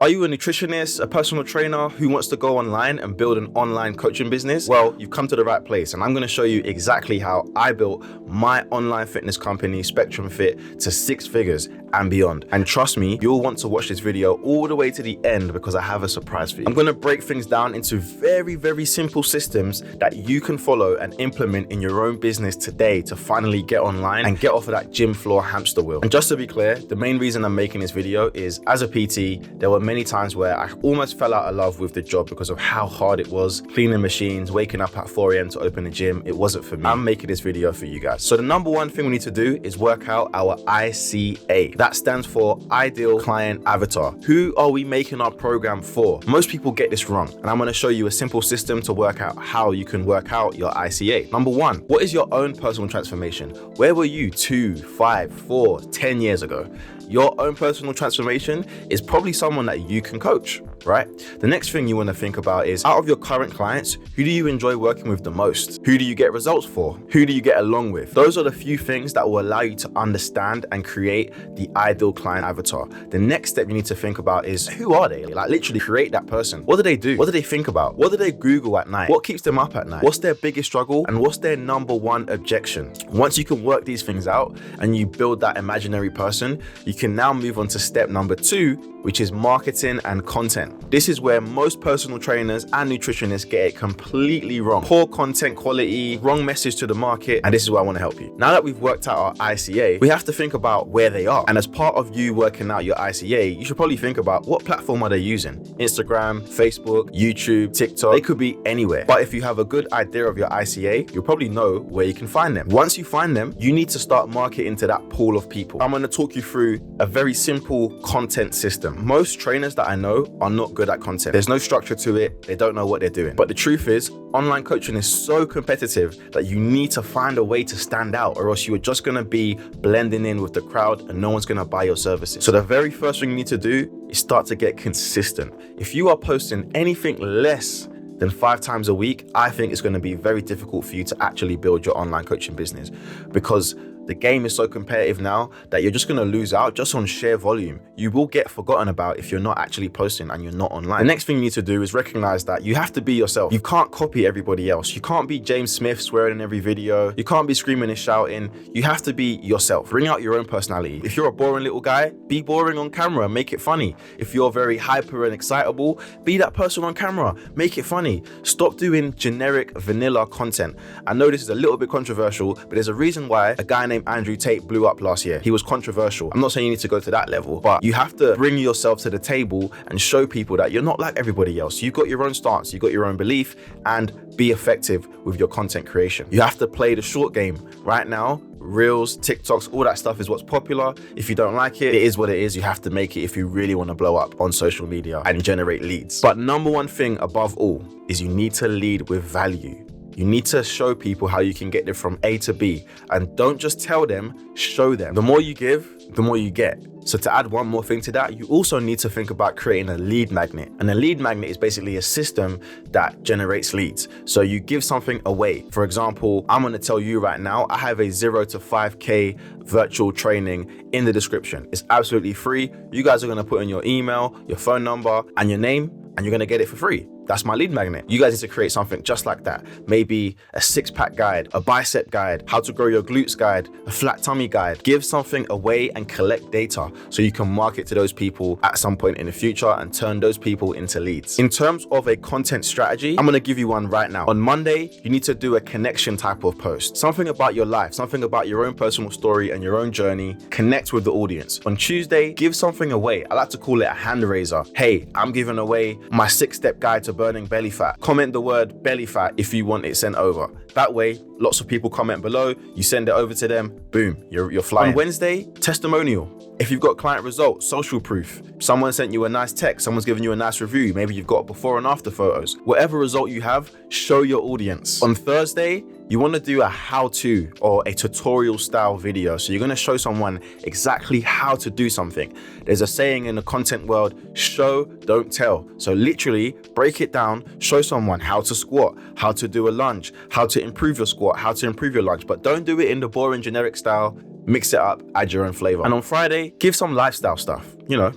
Are you a nutritionist, a personal trainer who wants to go online and build an online coaching business? Well, you've come to the right place, and I'm going to show you exactly how I built my online fitness company, Spectrum Fit, to 6 figures and beyond. And trust me, you'll want to watch this video all the way to the end because I have a surprise for you. I'm going to break things down into very, very simple systems that you can follow and implement in your own business today to finally get online and get off of that gym floor hamster wheel. And just to be clear, the main reason I'm making this video is, as a PT, there were many times where I almost fell out of love with the job because of how hard it was, cleaning machines, waking up at 4 a.m. to open a gym. It wasn't for me. I'm making this video for you guys. So the number one thing we need to do is work out our ICA. That stands for Ideal Client Avatar. Who are we making our program for? Most people get this wrong, and I'm going to show you a simple system to work out how you can work out your ICA. Number one, what is your own personal transformation? Where were you 2, 5, 4, 10 years ago? Your own personal transformation is probably someone that you can coach, right? The next thing you want to think about is, out of your current clients, who do you enjoy working with the most? Who do you get results for? Who do you get along with? Those are the few things that will allow you to understand and create the ideal client avatar. The next step you need to think about is, who are they? Like, literally create that person. What do they do? What do they think about? What do they Google at night? What keeps them up at night? What's their biggest struggle? And what's their number one objection? Once you can work these things out and you build that imaginary person, you can now move on to step number 2, which is marketing and content. This is where most personal trainers and nutritionists get it completely wrong. Poor content quality, wrong message to the market, and this is where I want to help you. Now that we've worked out our ICA, we have to think about where they are. And as part of you working out your ICA, you should probably think about, what platform are they using? Instagram, Facebook, YouTube, TikTok. They could be anywhere. But if you have a good idea of your ICA, you'll probably know where you can find them. Once you find them, you need to start marketing to that pool of people. I'm going to talk you through a very simple content system. Most trainers that I know are not good at content. There's no structure to it. They don't know what they're doing. But the truth is, online coaching is so competitive that you need to find a way to stand out, or else you are just going to be blending in with the crowd and no one's going to buy your services. So the very first thing you need to do is start to get consistent. If you are posting anything less than 5 times a week, I think it's going to be very difficult for you to actually build your online coaching business, because the game is so competitive now that you're just going to lose out just on sheer volume. You will get forgotten about if you're not actually posting and you're not online. The next thing you need to do is recognize that you have to be yourself. You can't copy everybody else. You can't be James Smith swearing in every video. You can't be screaming and shouting. You have to be yourself. Bring out your own personality. If you're a boring little guy, be boring on camera, make it funny. If you're very hyper and excitable, be that person on camera, make it funny. Stop doing generic vanilla content. I know this is a little bit controversial, but there's a reason why a guy named Andrew Tate blew up last year. He was controversial. I'm not saying you need to go to that level, but you have to bring yourself to the table and show people that you're not like everybody else. You've got your own stance, you've got your own belief, and be effective with your content creation. You have to play the short game. Right now, Reels, TikToks, all that stuff is what's popular. If you don't like it, it is what it is. You have to make it if you really want to blow up on social media and generate leads. But number one thing above all is you need to lead with value. You need to show people how you can get them from A to B, and don't just tell them, show them. The more you give, the more you get. So to add one more thing to that, you also need to think about creating a lead magnet. And a lead magnet is basically a system that generates leads. So you give something away. For example, I'm going to tell you right now, I have a 0 to 5K virtual training in the description. It's absolutely free. You guys are going to put in your email, your phone number, and your name, and you're going to get it for free. That's my lead magnet. You guys need to create something just like that. Maybe a 6-pack guide, a bicep guide, how to grow your glutes guide, a flat tummy guide. Give something away and collect data so you can market to those people at some point in the future and turn those people into leads. In terms of a content strategy, I'm gonna give you one right now. On Monday, you need to do a connection type of post. Something about your life, something about your own personal story and your own journey. Connect with the audience. On Tuesday, give something away. I like to call it a hand raiser. Hey, I'm giving away my 6-step guide to burning belly fat. Comment the word belly fat if you want it sent over. That way, lots of people comment below, you send it over to them, boom, you're flying. On Wednesday, testimonial. If you've got client results, social proof, someone sent you a nice text, someone's given you a nice review, maybe you've got before and after photos. Whatever result you have, show your audience. On Thursday, you want to do a how-to or a tutorial style video. So you're going to show someone exactly how to do something. There's a saying in the content world, show, don't tell. So literally break it down, show someone how to squat, how to do a lunge, how to improve your squat, how to improve your lunge, but don't do it in the boring generic style. Mix it up, add your own flavor. And on Friday, give some lifestyle stuff,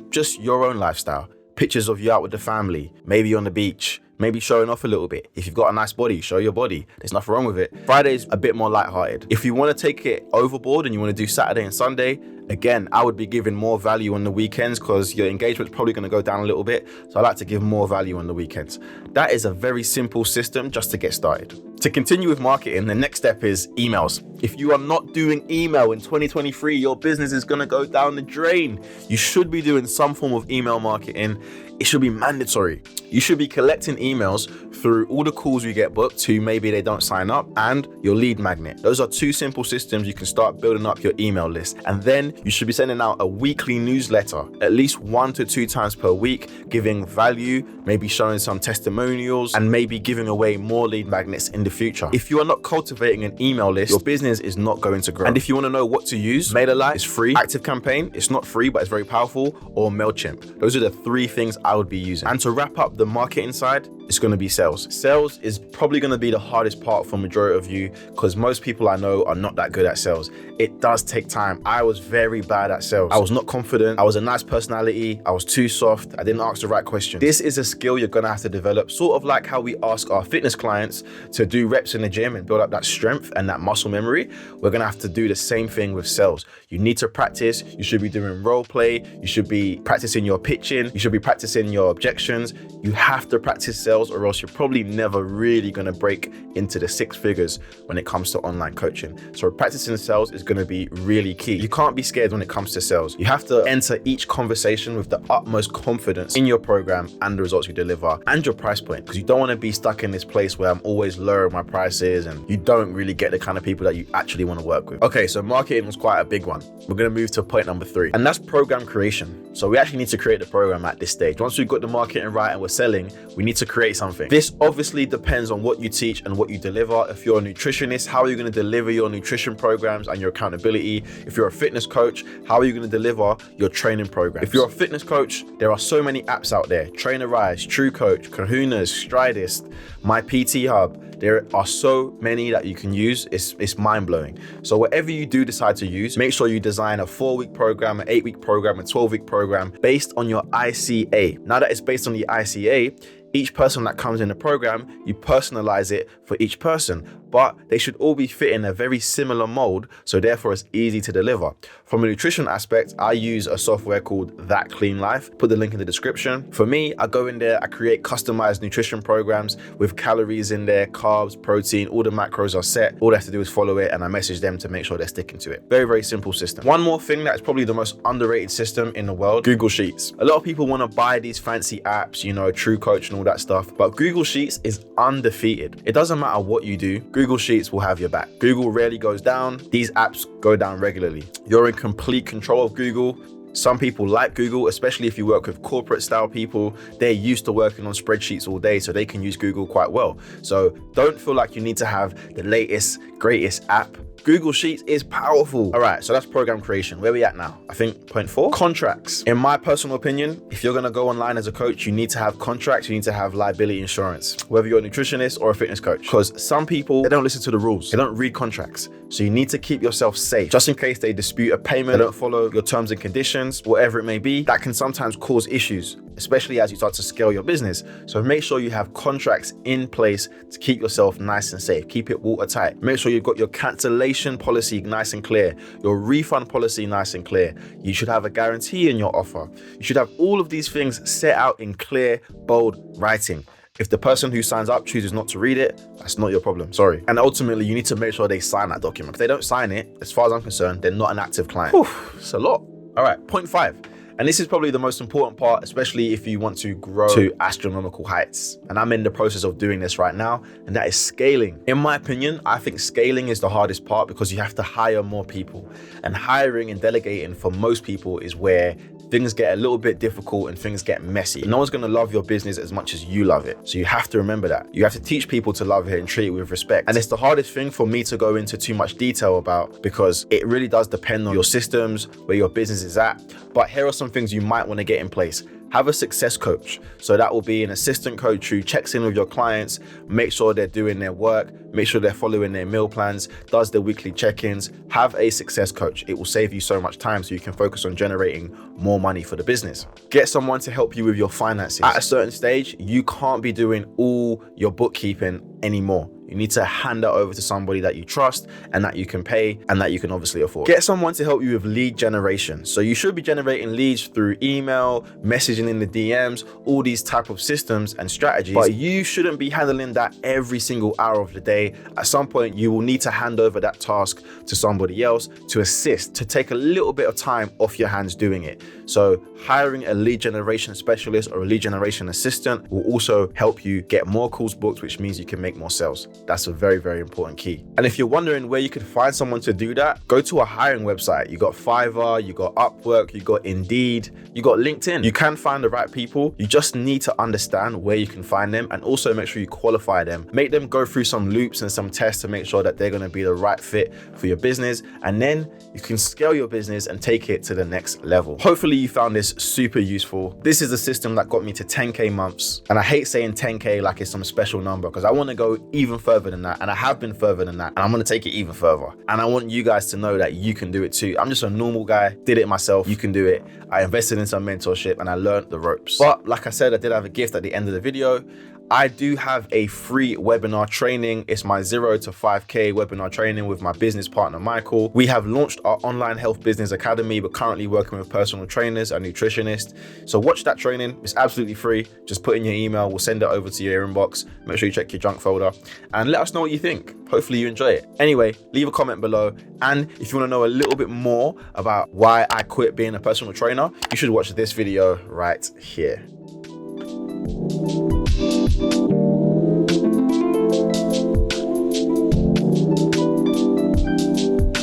just your own lifestyle. pictures of you out with the family, maybe on the beach, maybe showing off a little bit. If you've got a nice body, show your body. There's nothing wrong with it. Friday's a bit more lighthearted. If you want to take it overboard and you want to do Saturday and Sunday, again, I would be giving more value on the weekends because your engagement's probably going to go down a little bit. So I like to give more value on the weekends. That is a very simple system just to get started. To continue with marketing, the next step is emails. If you are not doing email in 2023, your business is going to go down the drain. You should be doing some form of email marketing. It should be mandatory. You should be collecting emails through all the calls you get booked to maybe they don't sign up and your lead magnet. Those are two simple systems you can start building up your email list. And then you should be sending out a weekly newsletter at least 1 to 2 times per week, giving value, maybe showing some testimonials and maybe giving away more lead magnets in the future. If you are not cultivating an email list, your business is not going to grow. And if you want to know what to use, MailerLite is free. ActiveCampaign, it's not free, but it's very powerful, or MailChimp. Those are the 3 things I would be using. And to wrap up the marketing side, it's going to be sales. Sales is probably going to be the hardest part for majority of you because most people I know are not that good at sales. It does take time. I was very bad at sales. I was not confident. I was a nice personality. I was too soft. I didn't ask the right questions. This is a skill you're going to have to develop, sort of like how we ask our fitness clients to do reps in the gym and build up that strength and that muscle memory. We're going to have to do the same thing with sales. You need to practice. You should be doing role play. You should be practicing your pitching. You should be practicing your objections. You have to practice sales, or else you're probably never really going to break into the 6 figures when it comes to online coaching. So practicing sales is going to be really key. You can't be scared when it comes to sales. You have to enter each conversation with the utmost confidence in your program and the results you deliver and your price point, because you don't want to be stuck in this place where I'm always lowering my prices and you don't really get the kind of people that you actually want to work with. Okay, so marketing was quite a big one. We're going to move to point number 3, and that's program creation. So we actually need to create the program at this stage. Once we've got the marketing right and we're selling, we need to create something. This obviously depends on what you teach and what you deliver. If you're a nutritionist, how are you going to deliver your nutrition programs and your accountability? If you're a fitness coach, how are you going to deliver your training programs? If you're a fitness coach, there are so many apps out there. TrainerRise, True Coach, Kahunas, Stridist, My PT Hub. There are so many that you can use. It's mind-blowing. So whatever you do decide to use, make sure you design a 4-week program, an 8-week program, a 12-week program based on your ICA. Now that it's based on the ICA, each person that comes in the program, you personalize it for each person, but they should all be fit in a very similar mold, so therefore it's easy to deliver. From a nutrition aspect, I use a software called That Clean Life. Put the link in the description. For me, I go in there, I create customized nutrition programs with calories in there, carbs, protein, all the macros are set. All they have to do is follow it, and I message them to make sure they're sticking to it. Very, very simple system. One more thing that's probably the most underrated system in the world, Google Sheets. A lot of people want to buy these fancy apps, you know, True Coach and all that stuff, but Google Sheets is undefeated. It doesn't matter what you do, Google Sheets will have your back. Google rarely goes down. These apps go down regularly. You're in complete control of Google. Some people like Google, especially if you work with corporate style people. They're used to working on spreadsheets all day, so they can use Google quite well. So don't feel like you need to have the latest, greatest app. Google Sheets is powerful. All right, so that's program creation. Where are we at now? I think point 4, contracts. In my personal opinion, if you're gonna go online as a coach, you need to have contracts, you need to have liability insurance, whether you're a nutritionist or a fitness coach. Because some people, they don't listen to the rules. They don't read contracts. So you need to keep yourself safe, just in case they dispute a payment, they don't follow your terms and conditions, whatever it may be. That can sometimes cause issues, especially as you start to scale your business. So make sure you have contracts in place to keep yourself nice and safe. Keep it watertight. Make sure you've got your cancellation policy nice and clear, your refund policy nice and clear. You should have a guarantee in your offer. You should have all of these things set out in clear, bold writing. If the person who signs up chooses not to read it, that's not your problem, sorry. And ultimately, you need to make sure they sign that document. If they don't sign it, as far as I'm concerned, they're not an active client. Whew, it's a lot. All right, point 5. And this is probably the most important part, especially if you want to grow to astronomical heights. And I'm in the process of doing this right now, and that is scaling. In my opinion, I think scaling is the hardest part because you have to hire more people. And hiring and delegating for most people is where things get a little bit difficult and things get messy. No one's gonna love your business as much as you love it. So you have to remember that. You have to teach people to love it and treat it with respect. And it's the hardest thing for me to go into too much detail about because it really does depend on your systems, where your business is at. But here are some things you might wanna get in place. have a success coach. So that will be an assistant coach who checks in with your clients, make sure they're doing their work, make sure they're following their meal plans, does the weekly check-ins. Have a success coach. It will save you so much time so you can focus on generating more money for the business. Get someone to help you with your finances. At a certain stage, you can't be doing all your bookkeeping anymore. You need to hand that over to somebody that you trust and that you can pay and that you can obviously afford. Get someone to help you with lead generation. So you should be generating leads through email, messaging in the DMs, all these type of systems and strategies, but you shouldn't be handling that every single hour of the day. At some point, you will need to hand over that task to somebody else to assist, to take a little bit of time off your hands doing it. So hiring a lead generation specialist or a lead generation assistant will also help you get more calls booked, which means you can make more sales. That's a very, very important key. And if you're wondering where you could find someone to do that, go to a hiring website. You got Fiverr, you got Upwork, you got Indeed, you got LinkedIn. You can find the right people. You just need to understand where you can find them and also make sure you qualify them. Make them go through some loops and some tests to make sure that they're going to be the right fit for your business. And then you can scale your business and take it to the next level. Hopefully you found this super useful. This is a system that got me to 10K months. And I hate saying 10K like it's some special number because I want to go even further than that. And I have been further than that. And I'm going to take it even further. And I want you guys to know that you can do it too. I'm just a normal guy, did it myself. You can do it. I invested in some mentorship and I learned the ropes. But like I said, I did have a gift at the end of the video. I do have a free webinar training. It's my 0 to 5K webinar training with my business partner, Michael. We have launched our online health business academy, but currently working with personal trainers and nutritionists. So watch that training. It's absolutely free. Just put in your email. We'll send it over to your inbox. Make sure you check your junk folder and let us know what you think. Hopefully you enjoy it. Anyway, leave a comment below. And if you want to know a little bit more about why I quit being a personal trainer, you should watch this video right here.